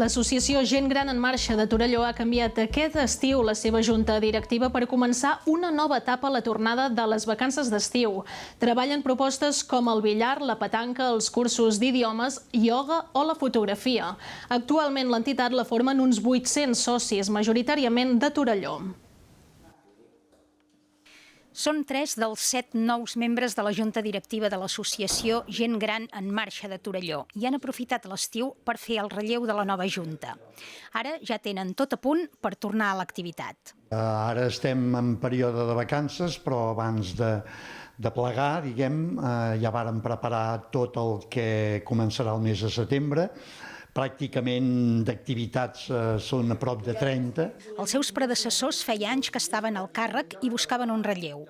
L'associació Gent Gran en Marxa de Torelló ha canviat aquest estiu la seva junta directiva per començar una nova etapa a la tornada de les vacances d'estiu. Treballen propostes com el billar, la petanca, els cursos d'idiomes, ioga o la fotografia. Actualment l'entitat la formen uns 800 socis, majoritàriament de Torelló. Són 3 dels 7 nous membres de la junta directiva de l'associació Gent Gran en Marxa de Torelló i han aprofitat l'estiu per fer el relleu de la nova junta. Ara ja tenen tot a punt per tornar a l'activitat. Ara estem en període de vacances, però abans de plegar, ja vàrem preparar tot el que començarà el mes de setembre. Pràcticament d'activitats són a prop de 30. Els seus predecessors feia anys que estaven al càrrec i buscaven un relleu.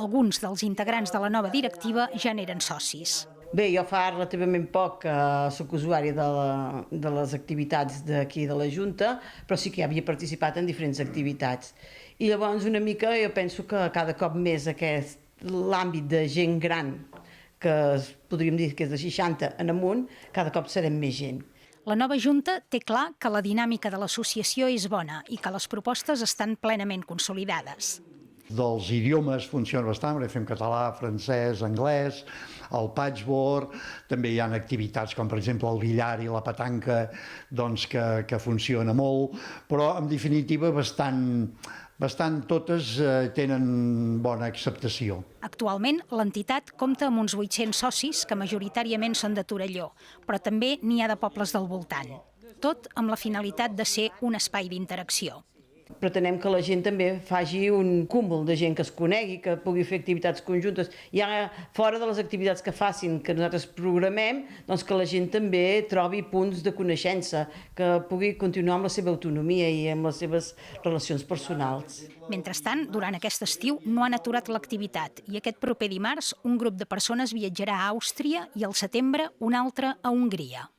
Alguns dels integrants de la nova directiva ja n'eren socis. Bé, jo fa relativament poc que soc usuària de les activitats d'aquí de la Junta, però sí que ja havia participat en diferents activitats. I llavors una mica jo penso que cada cop més l'àmbit de gent gran, que podríem dir que és de 60 en amunt, cada cop serem més gent. La nova Junta té clar que la dinàmica de l'associació és bona i que les propostes estan plenament consolidades. Dels idiomes funciona bastant, perquè fem català, francès, anglès, el patchwork, també hi ha activitats com per exemple el billar i la petanca que funciona molt, però en definitiva bastant totes tenen bona acceptació. Actualment l'entitat compta amb uns 800 socis que majoritàriament són de Torelló, però també n'hi ha de pobles del voltant. Tot amb la finalitat de ser un espai d'interacció. Pretenem que la gent també faci un cúmul de gent que es conegui, que pugui fer activitats conjuntes. Ja fora de les activitats que facin, que nosaltres programem, doncs que la gent també trobi punts de coneixença, que pugui continuar amb la seva autonomia i amb les seves relacions personals. Mentrestant, durant aquest estiu no han aturat l'activitat i aquest proper dimarts un grup de persones viatjarà a Àustria i al setembre un altre a Hongria.